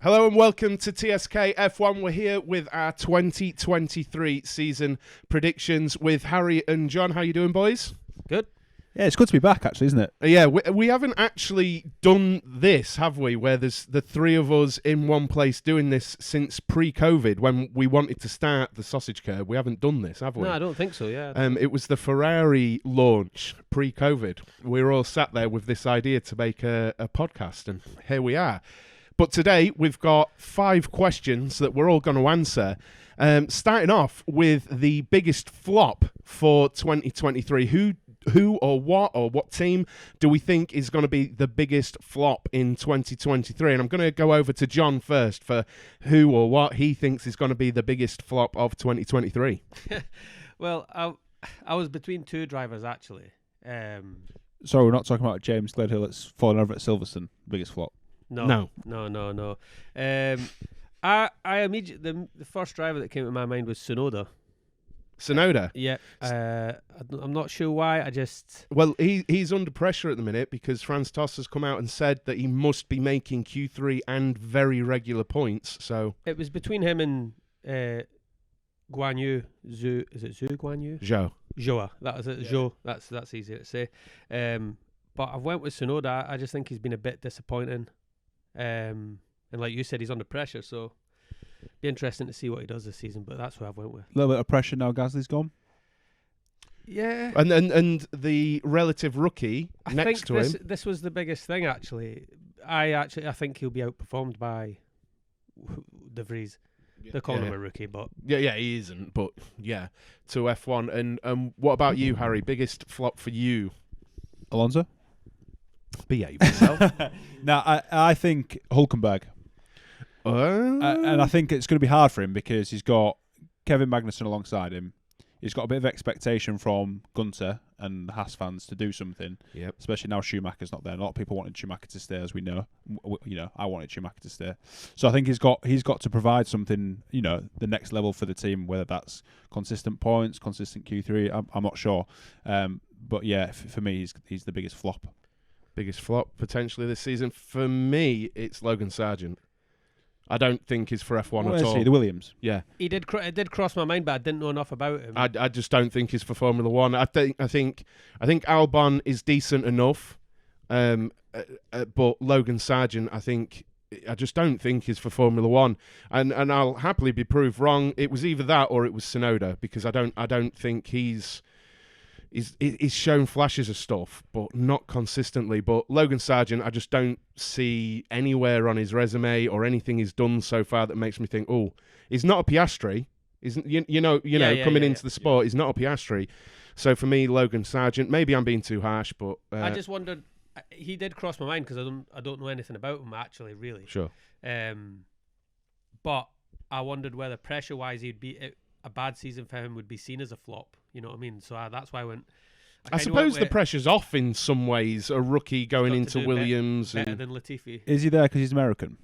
Hello and welcome to TSKF1. We're here with our 2023 season predictions with Harry and John. How you doing, boys? Good. Yeah, it's good to be back, actually, isn't it? Yeah, we haven't actually done this, have we? Where there's the three of us in one place doing this since pre-COVID, when we wanted to start the sausage curb. We haven't done this, have we? No, I don't think so, yeah. It was the Ferrari launch pre-COVID. We were all sat there with this idea to make a podcast, and here we are. But today, we've got 5 questions that we're all going to answer. Starting off with the biggest flop for 2023. Who or what team do we think is going to be the biggest flop in 2023? And I'm going to go over to John first for who or what he thinks is going to be the biggest flop of 2023. Well, I was between 2 drivers, actually. Sorry, we're not talking about James Gledhill that's fallen over at Silverstone, biggest flop. No. I immediately the first driver that came to my mind was Tsunoda. Tsunoda? Yeah. I'm not sure why. Well, he's under pressure at the minute because Franz Tost has come out and said that he must be making Q3 and very regular points. So it was between him and Guan Yu. Is it Zhou Guan Yu? Zhou. That was it. Yeah. Zhou. That's easier to say. But I went with Tsunoda. I just think he's been a bit disappointing. And like you said, he's under pressure, so be interesting to see what he does this season. But that's who I've went with. A little bit of pressure now. Gasly's gone. Yeah, and the relative rookie next to him. This was the biggest thing, actually. I think he'll be outperformed by De Vries. They're calling him a rookie, but yeah, he isn't. But yeah, to F1. And what about you, Harry? Biggest flop for you? Alonso. Behave yourself. No, I think Hülkenberg. And I think it's going to be hard for him because he's got Kevin Magnussen alongside him. He's got a bit of expectation from Gunter and Haas fans to do something. Yep. Especially now Schumacher's not there. A lot of people wanted Schumacher to stay, as we know. I wanted Schumacher to stay. So I think he's got to provide something, the next level for the team, whether that's consistent points, consistent Q3. I'm not sure. But yeah, for me, he's the biggest flop. Biggest flop potentially this season for me. It's Logan Sargent. I don't think he's for F1 at all. The Williams. Yeah, it did cross my mind, but I didn't know enough about him. I just don't think he's for Formula One. I think Albon is decent enough, but Logan Sargent, I just don't think he's for Formula One, and I'll happily be proved wrong. It was either that or it was Tsunoda, because I don't think he's shown flashes of stuff, but not consistently. But Logan Sargent, I just don't see anywhere on his resume or anything he's done so far that makes me think, oh, he's not a Piastri. Coming into the sport, he's not a Piastri. So for me, Logan Sargent. Maybe I'm being too harsh, but I just wondered. He did cross my mind because I don't know anything about him actually, really. Sure. But I wondered whether pressure-wise he'd be a bad season for him would be seen as a flop. You know what I mean? So that's why I went. I suppose the pressure's off in some ways. A rookie going into Williams. Better than Latifi. Is he there because he's American?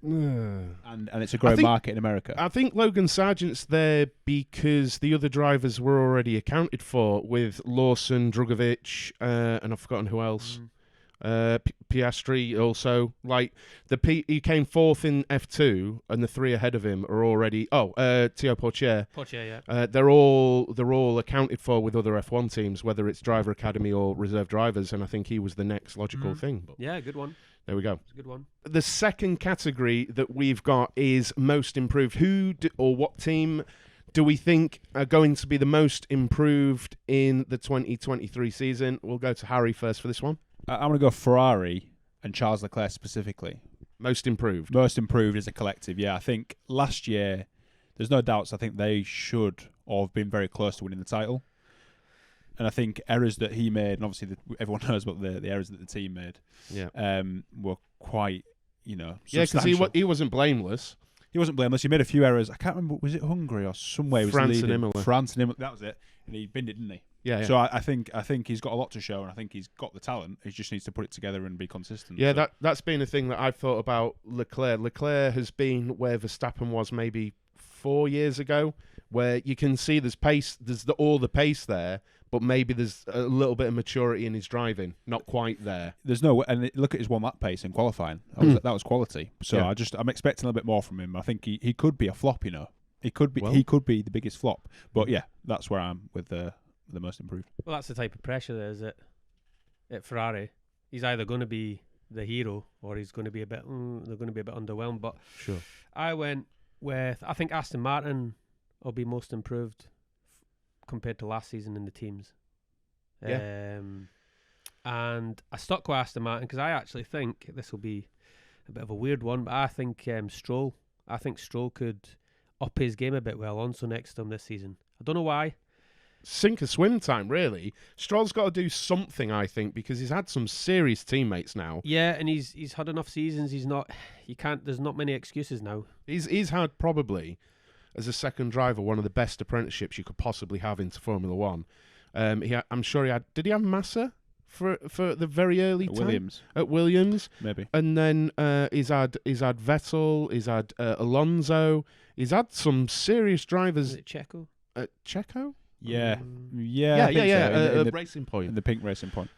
And it's a growing market in America. I think Logan Sargent's there because the other drivers were already accounted for, with Lawson, Drugovic, and I've forgotten who else. Piastri also. He came 4th in F2, and the 3 ahead of him are already. Théo Pourchaire. Pourchaire, yeah. They're all accounted for with other F1 teams, whether it's driver academy or reserve drivers, and I think he was the next logical thing. But yeah, good one. There we go. It's a good one. The second category that we've got is most improved. Or what team do we think are going to be the most improved in the 2023 season? We'll go to Harry first for this one. I'm going to go Ferrari and Charles Leclerc specifically. Most improved. Most improved as a collective, yeah. I think last year, there's no doubts, I think they should have been very close to winning the title. And I think errors that he made, and obviously everyone knows about the errors that the team made, were quite, because he wasn't blameless. He wasn't blameless. He made a few errors. I can't remember, was it Hungary or somewhere? France and Imola. That was it. And he binned it, didn't he? Yeah. So I think he's got a lot to show, and I think he's got the talent. He just needs to put it together and be consistent. Yeah, that's been a thing that I've thought about Leclerc. Leclerc has been where Verstappen was maybe 4 years ago, where you can see there's pace, all the pace there, but maybe there's a little bit of maturity in his driving, not quite there. There's no, and look at his 1 lap pace in qualifying. That was quality. So I'm expecting a little bit more from him. I think he could be a flop, you know. He could be the biggest flop. But yeah, that's where I'm with the most improved. Well, that's the type of pressure there, is it? At Ferrari, he's either going to be the hero or he's going to be they're going to be a bit underwhelmed. But sure, I went with, I think Aston Martin will be most improved compared to last season in the teams. Yeah. And I stuck with Aston Martin because I actually think this will be a bit of a weird one, but I think Stroll could up his game a bit with Alonso next to him this season. I don't know why. Sink or swim time, really. Stroll's got to do something, I think, because he's had some serious teammates now. Yeah, and he's had enough seasons. There's not many excuses now. He's had probably, as a second driver, one of the best apprenticeships you could possibly have into Formula One. I'm sure he had. Did he have Massa for the very early time? At Williams, maybe. And then he's had Vettel. He's had Alonso. He's had some serious drivers. Is it Checo? Checo? Yeah. The Racing Point. The pink Racing Point.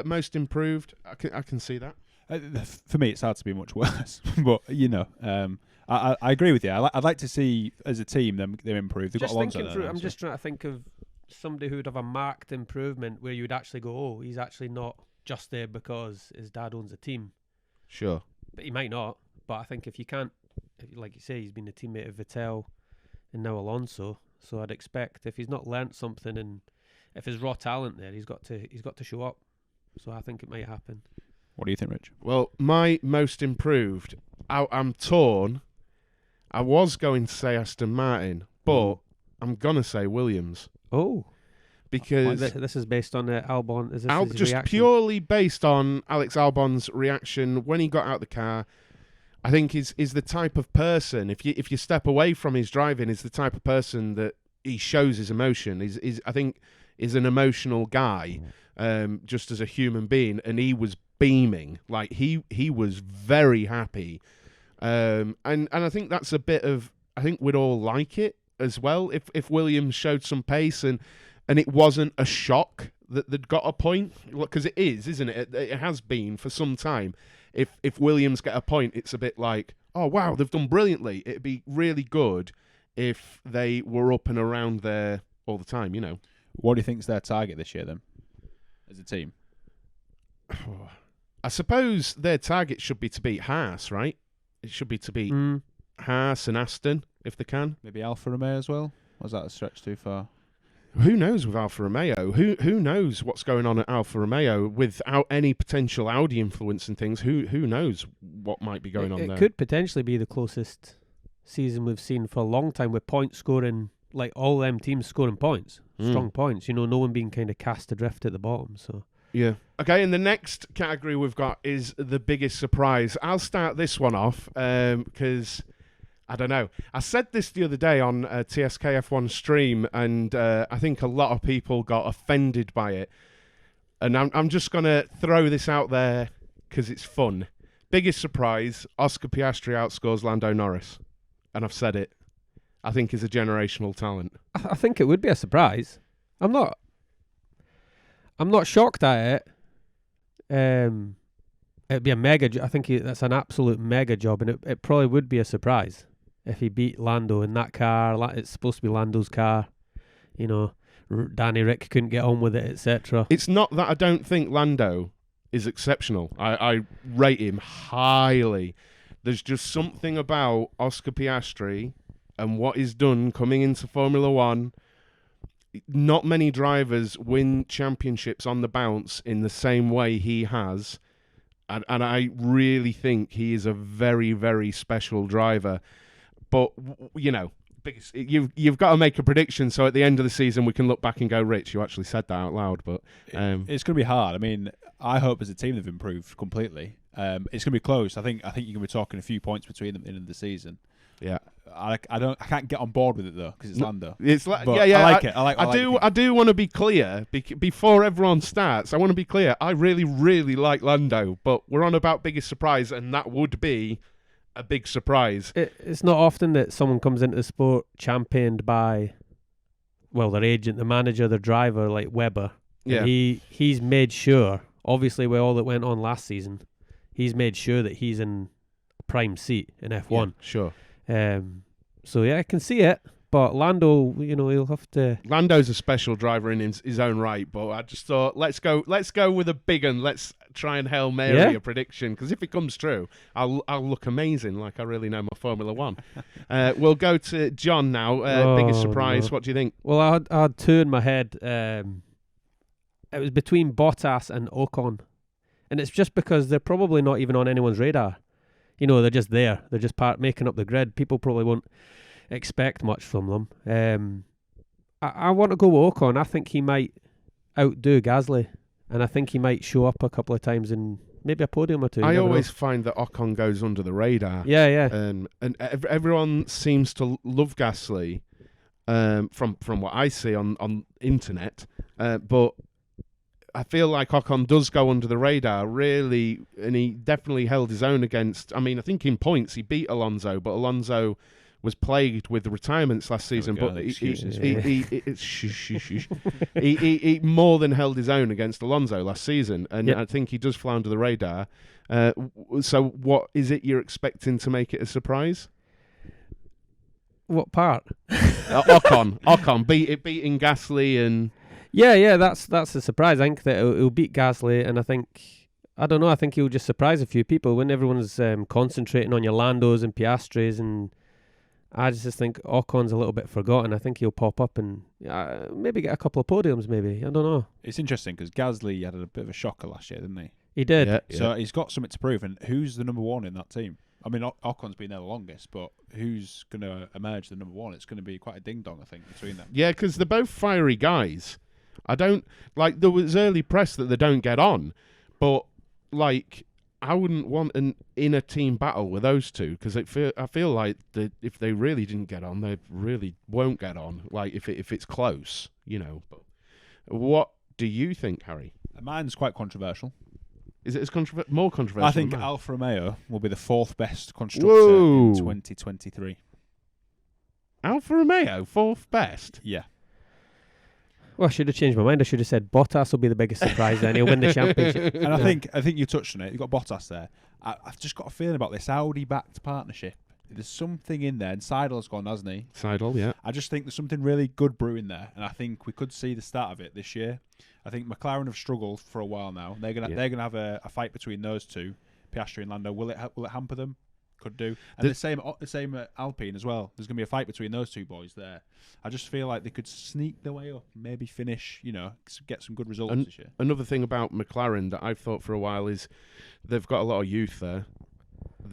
Most improved. I can see that. For me, it's hard to be much worse. But you know, I agree with you. I'd like to see as a team them improve. They've got Alonso there. I'm just trying to think of somebody who would have a marked improvement where you would actually go, oh, he's actually not just there because his dad owns a team. Sure. But he might not. But I think if you can't, like you say, he's been a teammate of Vettel and now Alonso. So I'd expect if he's not learnt something and if there's raw talent there, he's got to show up. So I think it might happen. What do you think, Rich? Well, my most improved, I'm torn. I was going to say Aston Martin, but I'm going to say Williams. Oh. Because this is based on Albon. Is this his just reaction? Purely based on Alex Albon's reaction when he got out the car. I think is the type of person, if you step away from his driving, is the type of person that he shows his emotion. I think is an emotional guy, just as a human being, and he was beaming. Like he was very happy. And I think that's a bit of, I think we'd all like it as well if Williams showed some pace and it wasn't a shock that they'd got a point, because it is, isn't it? It has been for some time. If Williams get a point, it's a bit like, oh wow, they've done brilliantly. It'd be really good if they were up and around there all the time, you know. What do you think's their target this year then, as a team? I suppose their target should be to beat Haas, right? It should be to beat Haas and Aston if they can. Maybe Alfa Romeo as well. Was that a stretch too far? Who knows with Alfa Romeo? Who knows what's going on at Alfa Romeo without any potential Audi influence and things? Who knows what might be going on there? It could potentially be the closest season we've seen for a long time with point scoring, like all them teams scoring points, strong points. You know, no one being kind of cast adrift at the bottom. So yeah. Okay, and the next category we've got is the biggest surprise. I'll start this one off because I don't know. I said this the other day on TSKF1 stream, and I think a lot of people got offended by it. And I'm just going to throw this out there because it's fun. Biggest surprise, Oscar Piastri outscores Lando Norris. And I've said it. I think he's a generational talent. I think it would be a surprise. I'm not shocked at it. It'd be a mega. I think that's an absolute mega job, and it probably would be a surprise if he beat Lando in that car. It's supposed to be Lando's car. You know, Danny Rick couldn't get on with it, etc. It's not that I don't think Lando is exceptional. I rate him highly. There's just something about Oscar Piastri and what he's done coming into Formula One. Not many drivers win championships on the bounce in the same way he has. And I really think he is a very, very special driver. But, you know, you've got to make a prediction, so at the end of the season we can look back and go, Rich, you actually said that out loud. But it's going to be hard. I mean, I hope as a team they've improved completely. It's going to be close. I think you're going to be talking a few points between them at the end of the season. Yeah, I can't get on board with it though because it's Lando. It's like I like it. I do want to be clear before everyone starts. I want to be clear. I really, really like Lando, but we're on about biggest surprise, and that would be a big surprise. It's not often that someone comes into the sport championed by their agent, the manager, their driver, like Webber. Yeah. And he's made sure, obviously with all that went on last season, he's made sure that he's in a prime seat in F1. Yeah, sure. So yeah, I can see it. But Lando, he'll have to. Lando's a special driver in his own right, but I just thought let's go with a big one. Let's try and Hail Mary a prediction, because if it comes true, I'll look amazing, like I really know my Formula One. We'll go to John now. Biggest surprise. No. What do you think? Well, I had two in my head. It was between Bottas and Ocon, and it's just because they're probably not even on anyone's radar. They're just there. They're just making up the grid. People probably won't expect much from them. I want to go with Ocon. I think he might outdo Gasly, and I think he might show up a couple of times in maybe a podium or two. I always find that Ocon goes under the radar. Yeah. And everyone seems to love Gasly, from what I see on internet, but I feel like Ocon does go under the radar, really, and he definitely held his own against. I mean, I think in points he beat Alonso, but Alonso was plagued with retirements last season. But he more than held his own against Alonso last season, and I think he does fly under the radar. So, what is it you're expecting to make it a surprise? What part? Ocon beating Gasly and. Yeah, that's a surprise. I think that he'll beat Gasly, and I think he'll just surprise a few people when everyone's concentrating on your Landos and Piastris, and I just think Ocon's a little bit forgotten. I think he'll pop up and maybe get a couple of podiums, maybe. I don't know. It's interesting because Gasly had a bit of a shocker last year, didn't he? He did. Yeah. So he's got something to prove, and who's the number one in that team? I mean, Ocon's been there the longest, but who's going to emerge the number one? It's going to be quite a ding-dong, I think, between them. Yeah, because they're both fiery guys. I don't like. There was early press that they don't get on, but like I wouldn't want an inner team battle with those two, because I feel like if they really didn't get on, they really won't get on. Like if it's close, But what do you think, Harry? Mine's quite controversial. Is it as more controversial? I think Alfa Romeo will be the fourth best constructor in 2023. Alfa Romeo, fourth best? Yeah. Well, I should have changed my mind. I should have said Bottas will be the biggest surprise then. He'll win the championship. And I think you touched on it. You've got Bottas there. I've just got a feeling about this Audi-backed partnership. There's something in there. And Seidel's gone, hasn't he? Seidel, yeah. I just think there's something really good brewing there. And I think we could see the start of it this year. I think McLaren have struggled for a while now. They're gonna have a fight between those two, Piastri and Lando. Will it hamper them? Could do. And the same at Alpine as well. There's going to be a fight between those two boys there. I just feel like they could sneak their way up, maybe finish, get some good results this year. Another thing about McLaren that I've thought for a while is they've got a lot of youth there.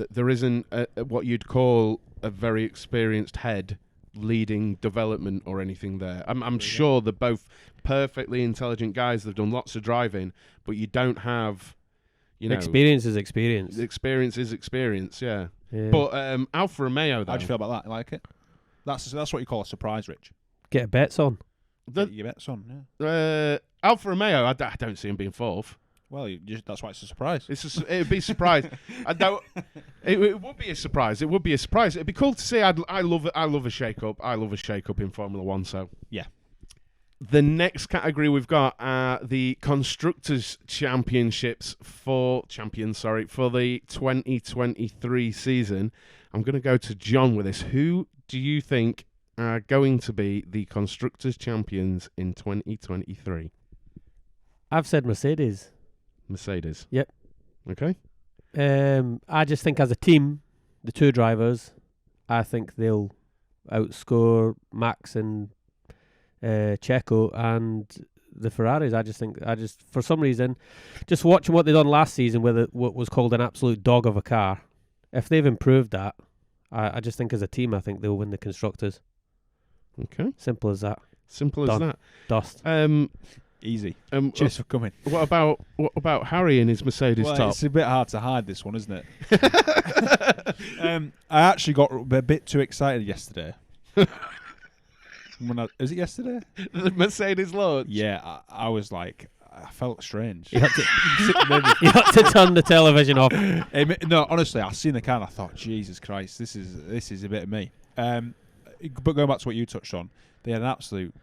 There isn't what you'd call a very experienced head leading development or anything there. I'm sure they're both perfectly intelligent guys. They've done lots of driving, but you don't have... experience is experience. Experience is experience, yeah. But Alfa Romeo, though. How do you feel about that? You like it? That's what you call a surprise, Rich. Get bets on. Get your bets on, yeah. Alfa Romeo, I don't see him being fourth. Well, that's why it's a surprise. It'd be a surprise. It would be a surprise. It would be a surprise. It'd be cool to see. I love a shake-up. I love a shake-up in Formula One, so... Yeah. The next category we've got are the Constructors Championships for the 2023 season. I'm going to go to John with this. Who do you think are going to be the Constructors Champions in 2023? I've said Mercedes. Mercedes? Yep. Okay. I just think as a team, the two drivers, I think they'll outscore Max and Checo and the Ferraris. I just for some reason, just watching what they done last season with what was called an absolute dog of a car, if they've improved that, I just think as a team, I think they'll win the Constructors. Okay. Simple as that. Simple Done. as that. Dust. Easy. Cheers for coming. What about Harry and his Mercedes top? It's a bit hard to hide this one, isn't it? I actually got a bit too excited yesterday. Was it yesterday? The Mercedes launch? Yeah, I was like, I felt strange. You had to turn the television off. No, honestly, I seen the car and I thought, Jesus Christ, this is a bit of me. But going back to what you touched on, they had an absolute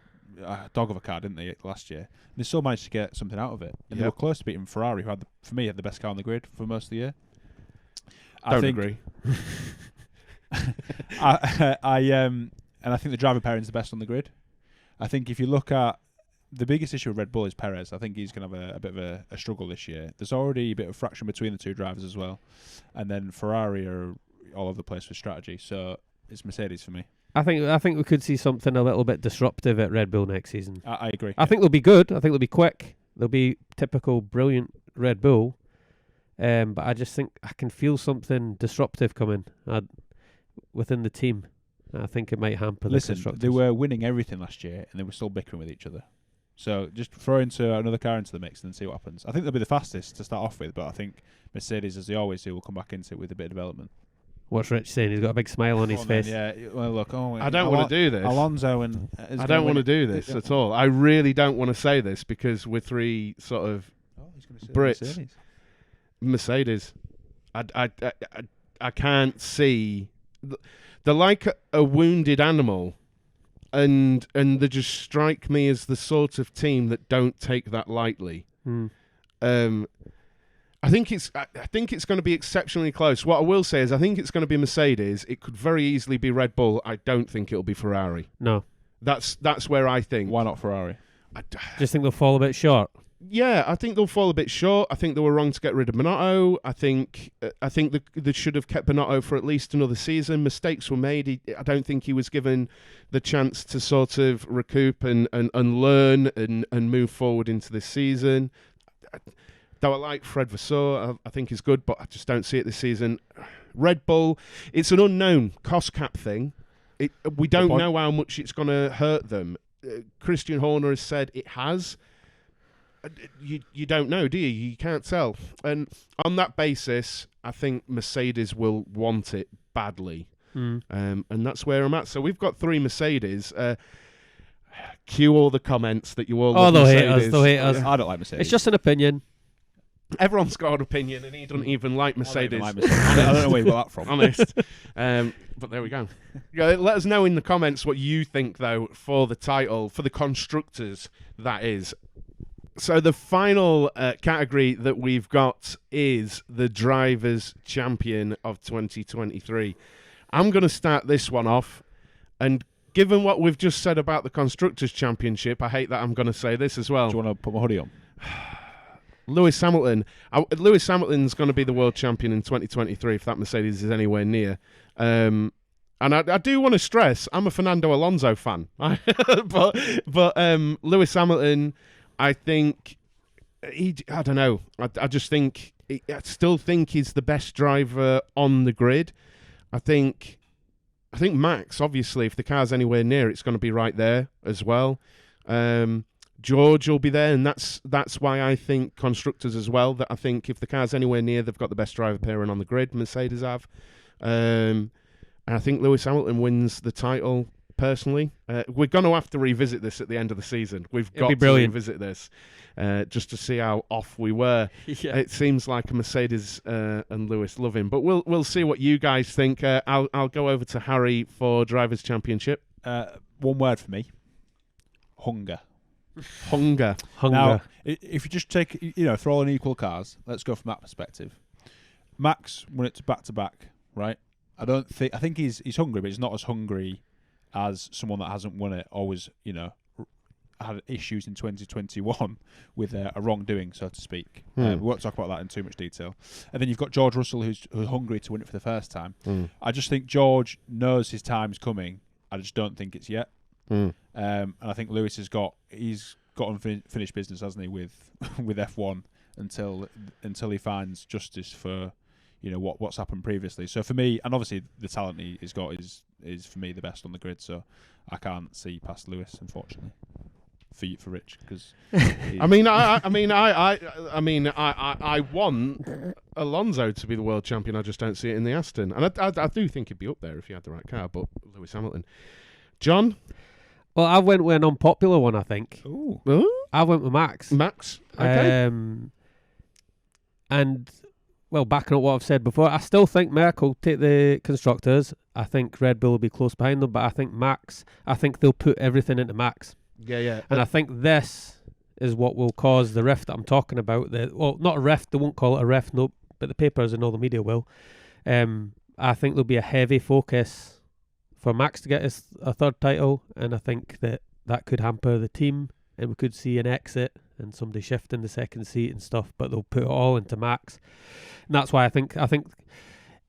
a dog of a car, didn't they, last year? And they still managed to get something out of it. And they were close to beating Ferrari, who for me had the best car on the grid for most of the year. Don't agree. And I think the driver pairing is the best on the grid. I think if you look at the biggest issue with Red Bull is Perez. I think he's going to have a bit of a struggle this year. There's already a bit of friction between the two drivers as well. And then Ferrari are all over the place with strategy. So it's Mercedes for me. I think we could see something a little bit disruptive at Red Bull next season. I agree. I think they'll be good. I think they'll be quick. They'll be typical brilliant Red Bull. But I just think I can feel something disruptive coming within the team. I think it might hamper the Constructors. They were winning everything last year and they were still bickering with each other. So just throw another car into the mix and see what happens. I think they'll be the fastest to start off with, but I think Mercedes, as they always do, will come back into it with a bit of development. What's Rich saying? He's got a big smile on his face. Yeah, well, look. I don't want to do this. Alonso and I don't want to do this at all. I really don't want to say this because we're three sort of Brits. Mercedes. I can't see. They're like a wounded animal, and they just strike me as the sort of team that don't take that lightly. I think it's going to be exceptionally close. What I will say is I think it's going to be Mercedes. It could very easily be Red Bull. I don't think it'll be Ferrari. No. That's where I think. Why not Ferrari? Just think they'll fall a bit short. Yeah, I think they'll fall a bit short. I think they were wrong to get rid of Binotto. I think they should have kept Binotto for at least another season. Mistakes were made. I don't think he was given the chance to sort of recoup and learn and move forward into this season. Though I like Fred Vasseur, I think he's good, but I just don't see it this season. Red Bull, it's an unknown cost cap thing. We don't know how much it's going to hurt them. Christian Horner has said it has. You don't know, do you? You can't tell. And on that basis, I think Mercedes will want it badly. And that's where I'm at. So we've got 3 Mercedes. Cue all the comments that you all love Mercedes. They'll hate us. I don't like Mercedes. It's just an opinion. Everyone's got an opinion, and he doesn't even like Mercedes. I don't know where you got that from. Honest. But there we go. Let us know in the comments what you think, though, for the title, for the Constructors, that is. So the final category that we've got is the Drivers Champion of 2023. I'm going to start this one off, and given what we've just said about the Constructors Championship, I hate that I'm going to say this as well. Do you want to put my hoodie on? Lewis Hamilton. Lewis Hamilton's going to be the world champion in 2023 if that Mercedes is anywhere near. And I do want to stress, I'm a Fernando Alonso fan. but Lewis Hamilton, I think, I don't know. I still think he's the best driver on the grid. I think Max, obviously, if the car's anywhere near, it's going to be right there as well. George will be there, and that's why I think Constructors as well. That I think if the car's anywhere near, they've got the best driver pairing on the grid. Mercedes have, and I think Lewis Hamilton wins the title. Personally, we're going to have to revisit this at the end of the season. We've got to revisit this just to see how off we were. Yeah. It seems like a Mercedes and Lewis love him, but we'll see what you guys think. I'll go over to Harry for Drivers' Championship. One word for me: hunger. Hunger. Now, if you just take, throw all in equal cars, let's go from that perspective. Max won it back to back, right? I think he's hungry, but he's not as hungry as someone that hasn't won it or was, had issues in 2021 with a wrongdoing, so to speak. We won't talk about that in too much detail. And then you've got George Russell, who's hungry to win it for the first time. I just think George knows his time's coming. I just don't think it's yet. And I think Lewis he's got unfinished business, hasn't he, with F1 until he finds justice for what's happened previously. So for me, and obviously the talent he's got is for me the best on the grid. So I can't see past Lewis, unfortunately. For Rich, because I want Alonso to be the world champion. I just don't see it in the Aston, and I do think he'd be up there if he had the right car. But Lewis Hamilton, John. Well, I went with an unpopular one, I think. Ooh. I went with Max. Okay. And, well, backing up what I've said before, I still think Merck will take the Constructors. I think Red Bull will be close behind them, but I think they'll put everything into Max. Yeah. And I think this is what will cause the rift that I'm talking about. Well, not a rift, they won't call it a rift, no, but the papers and all the media will. I think there'll be a heavy focus for Max to get a third title, and I think that could hamper the team, and we could see an exit and somebody shifting the second seat and stuff, but they'll put it all into Max. And that's why I think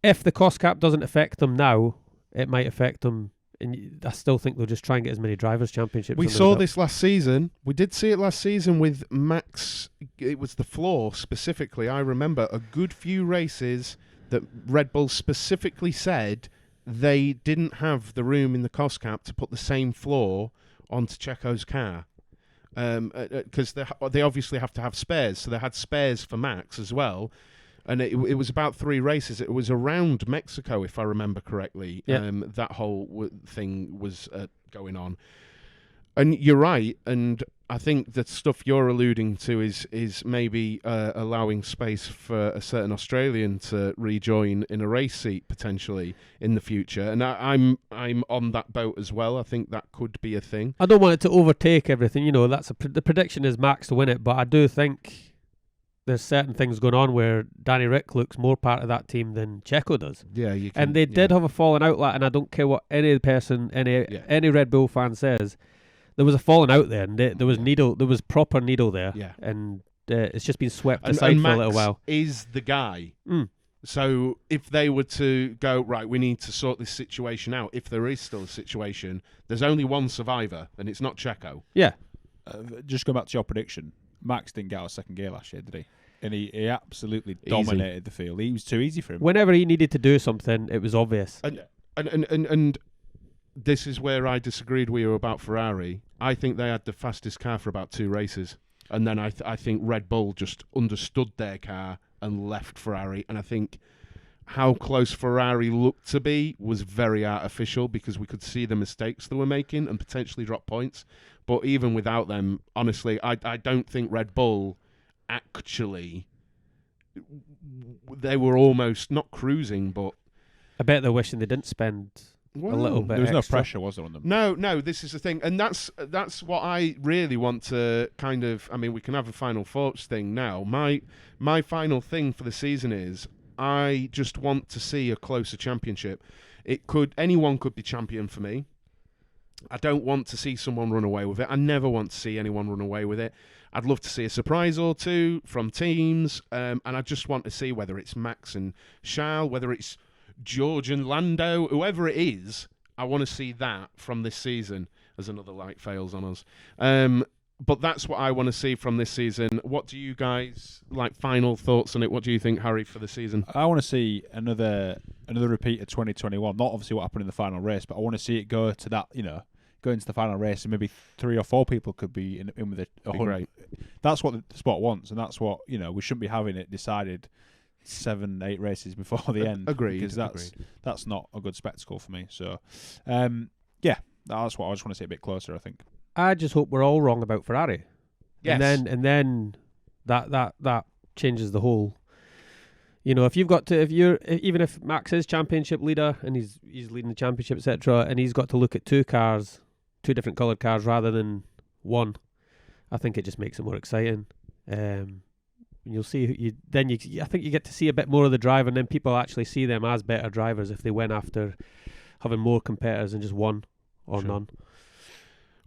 if the cost cap doesn't affect them now, it might affect them. And I still think they'll just try and get as many drivers' championships. We saw this last season. We did see it last season with Max. It was the floor specifically. I remember a good few races that Red Bull specifically said they didn't have the room in the cost cap to put the same floor onto Checo's car. Because they obviously have to have spares. So they had spares for Max as well. And it was about 3 races. It was around Mexico, if I remember correctly. Yeah. That whole thing was going on. And you're right. And I think the stuff you're alluding to is maybe allowing space for a certain Australian to rejoin in a race seat potentially in the future. And I'm on that boat as well. I think that could be a thing. I don't want it to overtake everything. You know, the prediction is Max to win it, but I do think there's certain things going on where Danny Rick looks more part of that team than Checo does. Yeah, you can, and they did have a falling out, and I don't care what any person, any Red Bull fan says. There was a falling out there, and there was proper needle there, and it's just been swept aside for a little while. Is the guy. So if they were to go, right, we need to sort this situation out, if there is still a situation, there's only one survivor, and it's not Checo. Yeah. Just go back to your prediction. Max didn't get out of second gear last year, did he? And he absolutely dominated the field. He was too easy for him. Whenever he needed to do something, it was obvious. And this is where I disagreed with you about Ferrari. I think they had the fastest car for about 2 races. And then I think Red Bull just understood their car and left Ferrari. And I think how close Ferrari looked to be was very artificial because we could see the mistakes they were making and potentially drop points. But even without them, honestly, I don't think Red Bull actually... They were almost not cruising, but... I bet they're wishing they didn't spend a little bit There was extra. no pressure, was there, on them? No, this is the thing. And that's what I really want to kind of... I mean, we can have a final thoughts thing now. My final thing for the season is I just want to see a closer championship. Anyone could be champion for me. I don't want to see someone run away with it. I never want to see anyone run away with it. I'd love to see a surprise or two from teams, and I just want to see whether it's Max and Charles, whether it's George and Lando, whoever it is. I want to see that from this season as another light fails on us. But that's what I want to see from this season. What do you guys, final thoughts on it? What do you think, Harry, for the season? I want to see another repeat of 2021. Not obviously what happened in the final race, but I want to see it go to that, go into the final race and maybe 3 or 4 people could be in with a 100. That's what the sport wants, and that's what, we shouldn't be having it decided 7-8 races before the end. Agreed. Because that's not a good spectacle for me. So, that's what I just want to see a bit closer, I think. I just hope we're all wrong about Ferrari. Yes. And then that changes the whole. Even if Max is championship leader and he's leading the championship, etc., and he's got to look at 2 cars, 2 different coloured cars rather than 1, I think it just makes it more exciting. You'll see I think you get to see a bit more of the driver, and then people actually see them as better drivers if they win after having more competitors than just 1 or none.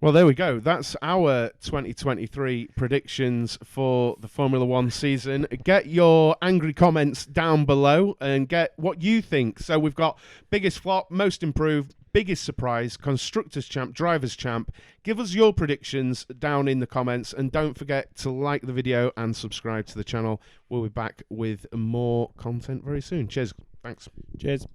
Well, there we go. That's our 2023 predictions for the Formula 1 season. Get your angry comments down below and get what you think. So we've got biggest flop, most improved, biggest surprise, Constructors Champ, Drivers Champ. Give us your predictions down in the comments, and don't forget to like the video and subscribe to the channel. We'll be back with more content very soon. Cheers. Thanks. Cheers.